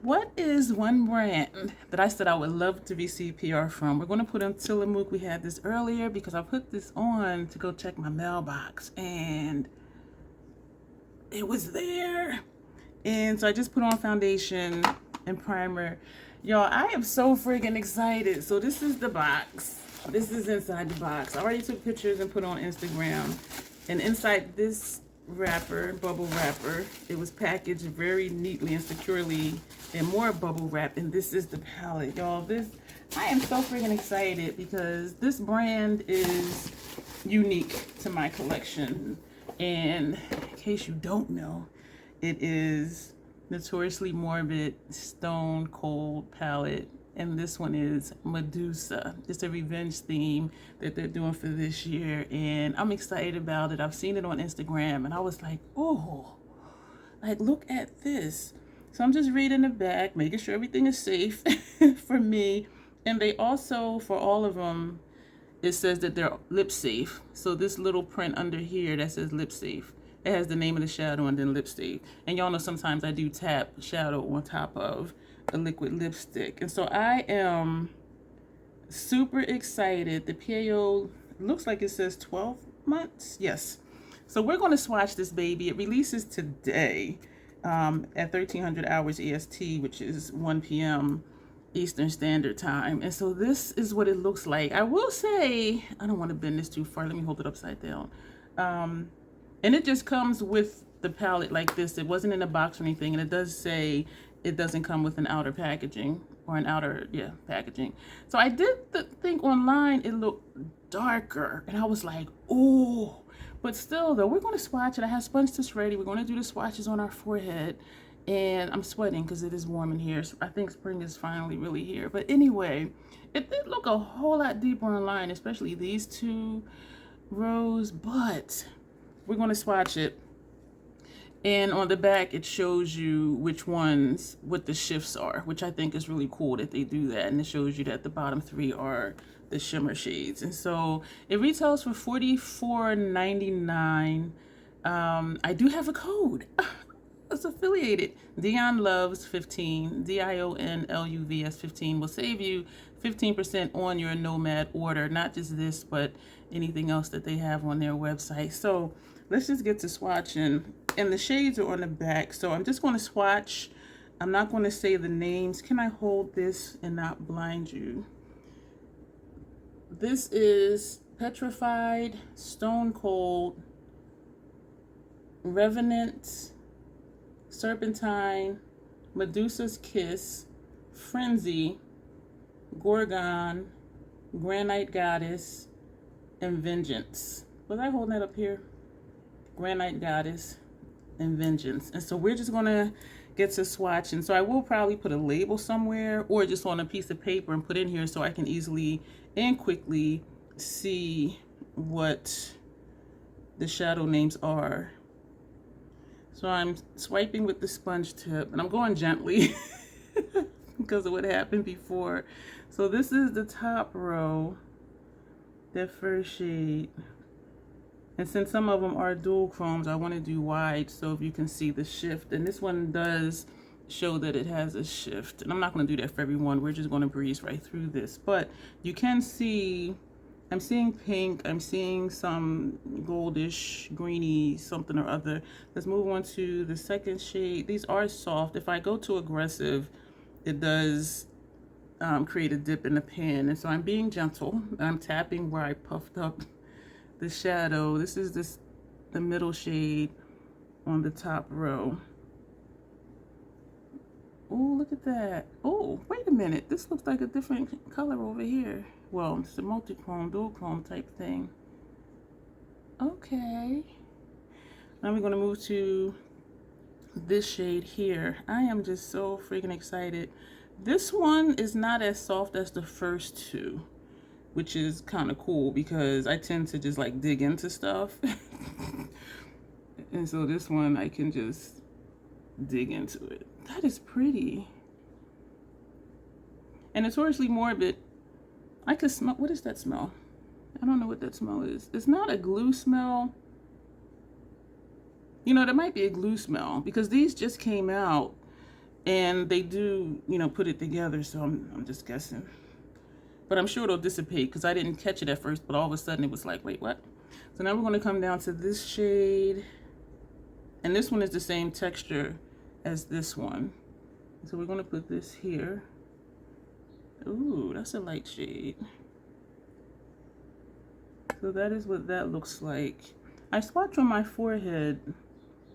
What is one brand that I said I would love to receive PR from? We're going to put on Tillamook. We had this earlier because I put this on to go check my mailbox and it was there. And so I just put on foundation and primer. Y'all, I am so freaking excited. So this is the box. This is inside the box. I already took pictures and put on Instagram. And inside this wrapper, bubble wrapper, it was packaged very neatly and securely and more bubble wrap. And this is the palette, y'all. I am so freaking excited because this brand is unique to my collection. And in case you don't know, it is Notoriously Morbid Stone Cold palette. And this one is Medusa. It's a revenge theme that they're doing for this year. And I'm excited about it. I've seen it on Instagram and I was like, oh, like look at this. So I'm just reading the back, making sure everything is safe for me. And they also, for all of them, it says that they're lip safe. So this little print under here that says lip safe, it has the name of the shadow and then lip safe. And y'all know sometimes I do tap shadow on top of a liquid lipstick. And so I am super excited. The PAO looks like it says 12 months. Yes. So we're going to swatch this baby. It releases today at 1300 hours EST, which is 1 p.m. Eastern Standard Time. And so this is what it looks like. I will say, I don't want to bend this too far. Let me hold it upside down. And it just comes with the palette like this. It wasn't in a box or anything. And it does say it doesn't come with an outer packaging or an outer, packaging. So I did think online it looked darker. And I was like, oh. But still, though, we're going to swatch it. I have sponge test ready. We're going to do the swatches on our forehead. And I'm sweating because it is warm in here. So I think spring is finally really here. But anyway, it did look a whole lot deeper online, especially these two rows. But we're going to swatch it. And on the back, it shows you which ones, what the shifts are, which I think is really cool that they do that. And it shows you that the bottom three are the shimmer shades. And so it retails for $44.99. I do have a code. It's affiliated. DionLovs.15, DionLuvs.15 will save you 15% on your Nomad order. Not just this, but anything else that they have on their website. So let's just get to swatching. And the shades are on the back. So I'm just going to swatch. I'm not going to say the names. Can I hold this and not blind you? This is Petrified, Stone Cold, Revenant, Serpentine, Medusa's Kiss, Frenzy, Gorgon, Granite Goddess, and Vengeance. Was I holding that up here? Granite Goddess and Vengeance. And so we're just gonna get to swatching. So I will probably put a label somewhere or just on a piece of paper and put in here so I can easily and quickly see what the shadow names are. So I'm swiping with the sponge tip and I'm going gently because of what happened before. So this is the top row, that first shade. And since some of them are dual chromes, I want to do wide so if you can see the shift. And this one does show that it has a shift. And I'm not going to do that for everyone. We're just going to breeze right through this. But you can see, I'm seeing pink. I'm seeing some goldish, greeny, something or other. Let's move on to the second shade. These are soft. If I go too aggressive, it does create a dip in the pan. And so I'm being gentle. I'm tapping where I puffed up the shadow. This is the middle shade on the top row. Oh, look at that. Oh, wait a minute. This looks like a different color over here. Well, it's a multi-chrome, dual chrome type thing. Okay. Now we're going to move to this shade here. I am just so freaking excited. This one is not as soft as the first two, which is kind of cool because I tend to just like dig into stuff. And so this one I can just dig into it. That is pretty. And Notoriously Morbid, I could smell, what is that smell? I don't know what that smell is. It's not a glue smell. You know, there might be a glue smell because these just came out And they do, you know, put it together, so I'm just guessing. But I'm sure it'll dissipate because I didn't catch it at first, but all of a sudden it was like, wait, what? So now we're going to come down to this shade. And this one is the same texture as this one. So we're going to put this here. Ooh, that's a light shade. So that is what that looks like. I swatch on my forehead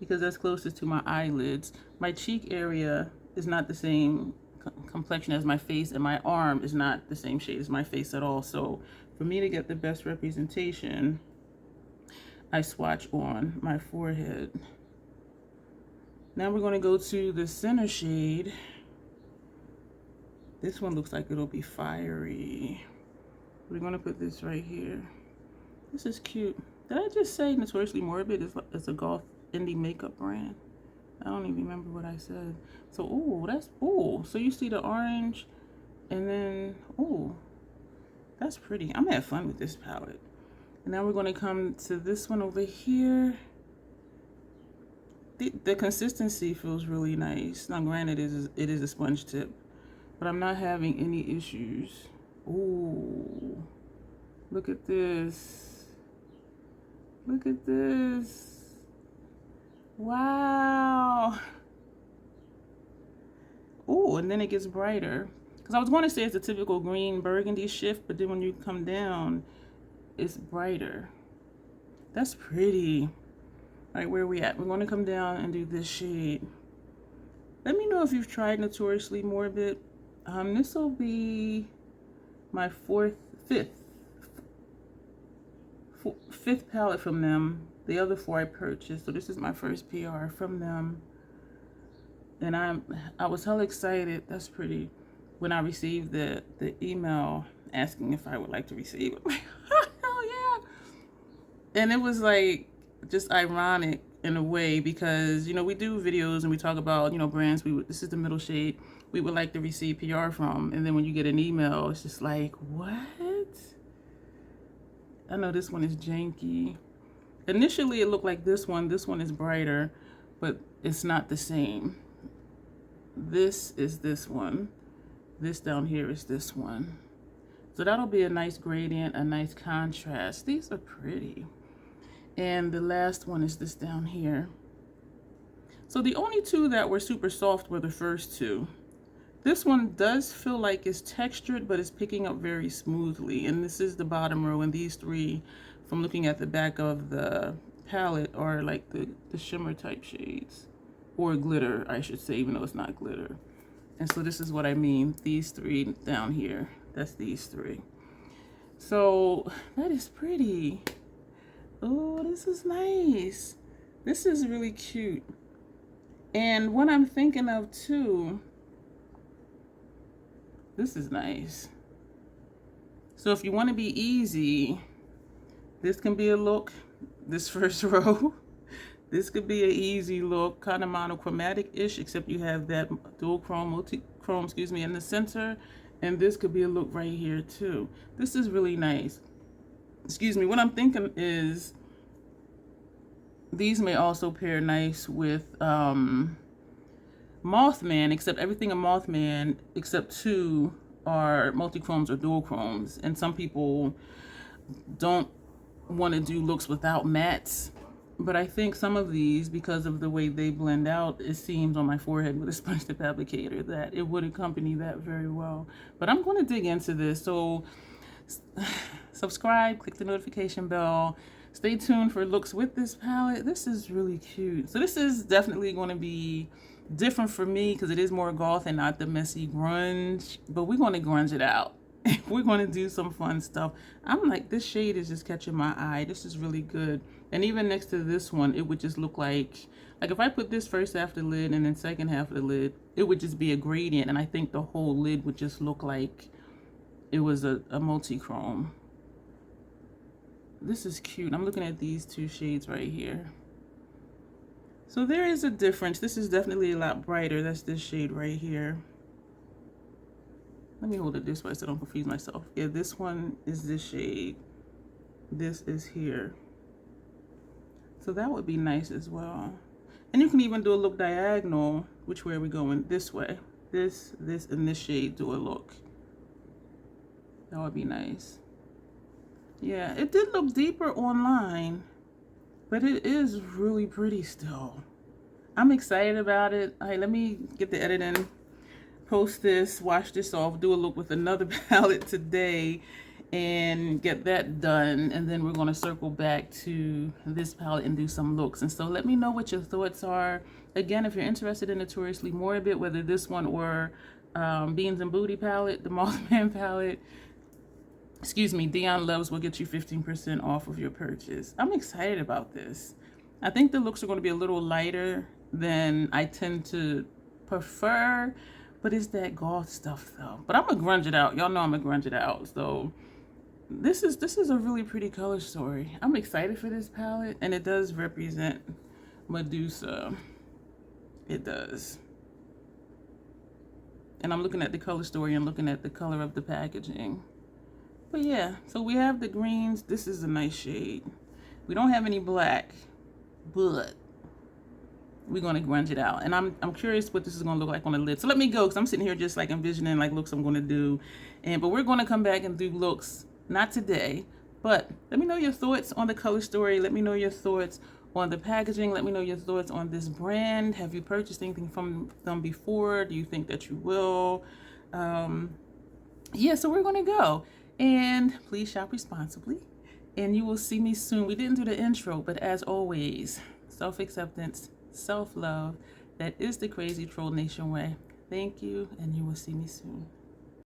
because that's closest to my eyelids. My cheek area is not the same complexion as my face, and my arm is not the same shade as my face at all. So for me to get the best representation, I swatch on my forehead. Now we're going to go to the center shade. This one looks like it'll be fiery. We're going to put this right here. This is cute. Did I just say Notoriously Morbid is a goth indie makeup brand? I don't even remember what I said. So, ooh, that's, ooh. So you see the orange and then, ooh, that's pretty. I'm having fun with this palette. And now we're going to come to this one over here. The consistency feels really nice. Now, granted, it is a sponge tip, but I'm not having any issues. Ooh, look at this. Look at this. Wow. Oh, and then it gets brighter. Because I was going to say it's a typical green burgundy shift, but then when you come down, it's brighter. That's pretty. All right, where are we at? We're going to come down and do this shade. Let me know if you've tried Notoriously Morbid. This will be my fifth palette from them. The other 4 I purchased, so this is my first PR from them. And I was hella excited. That's pretty. When I received the email asking if I would like to receive it. Hell yeah. And it was like just ironic in a way because, you know, we do videos and we talk about, you know, brands this is the middle shade we would like to receive PR from, and then when you get an email, it's just like, what? I know this one is janky. Initially it looked like this one is brighter, but it's not the same. This is this one. This down here is this one. So that'll be a nice gradient, a nice contrast. These are pretty. And the last one is this down here. So the only 2 that were super soft were the first 2. This one does feel like it's textured, but it's picking up very smoothly. And this is the bottom row, and these 3, from looking at the back of the palette, are like the shimmer type shades. Or glitter, I should say, even though it's not glitter. And so this is what I mean. These 3 down here, that's these 3. So that is pretty. Oh, this is nice. This is really cute. And what I'm thinking of too, this is nice. So if you want to be easy, this can be a look. This first row, this could be an easy look, kind of monochromatic-ish, except you have that dual chrome, multi-chrome, excuse me, in the center. And this could be a look right here too. This is really nice. Excuse me, what I'm thinking is these may also pair nice with Mothman, except everything in Mothman except 2 are multi-chromes or dual chromes. And some people don't want to do looks without mattes. But I think some of these, because of the way they blend out, it seems on my forehead with a sponge tip applicator, that it would accompany that very well. But I'm going to dig into this. So subscribe, click the notification bell. Stay tuned for looks with this palette. This is really cute. So this is definitely going to be different for me because it is more goth and not the messy grunge. But we're going to grunge it out. We're going to do some fun stuff. I'm like, this shade is just catching my eye. This is really good. And even next to this one, it would just look like if I put this first half of the lid and then second half of the lid, it would just be a gradient. And I think the whole lid would just look like it was a multi-chrome. This is cute. I'm looking at these 2 shades right here. So there is a difference. This is definitely a lot brighter. That's this shade right here. Let me hold it this way so I don't confuse myself. Yeah, this one is this shade. This is here. So that would be nice as well. And you can even do a look diagonal. Which way are we going? This way. This, and this shade do a look. That would be nice. Yeah, it did look deeper online, but it is really pretty still. I'm excited about it. All right, let me get the editing, post this, wash this off, do a look with another palette today, and get that done. And then we're going to circle back to this palette and do some looks. And so let me know what your thoughts are. Again, if you're interested in Notoriously Morbid, whether this one or Beans and Booty palette, the Mothman palette, excuse me, Dion Luvs will get you 15% off of your purchase. I'm excited about this. I think the looks are going to be a little lighter than I tend to prefer, but it's that goth stuff though. But I'm gonna grunge it out. Y'all know I'm gonna grunge it out. So this is a really pretty color story. I'm excited for this palette, and it does represent Medusa. It does. And I'm looking at the color story and looking at the color of the packaging. But yeah, so we have the greens. This is a nice shade. We don't have any black, but we're gonna grunge it out. And I'm curious what this is gonna look like on the lid. So let me go, because I'm sitting here just like envisioning like looks I'm gonna do. But we're gonna come back and do looks, not today, but let me know your thoughts on the color story. Let me know your thoughts on the packaging. Let me know your thoughts on this brand. Have you purchased anything from them before? Do you think that you will? Yeah, so we're gonna go. And please shop responsibly. And you will see me soon. We didn't do the intro, but as always, self-acceptance, self-love. That is the Crazy Troll Nation way. Thank you, and you will see me soon.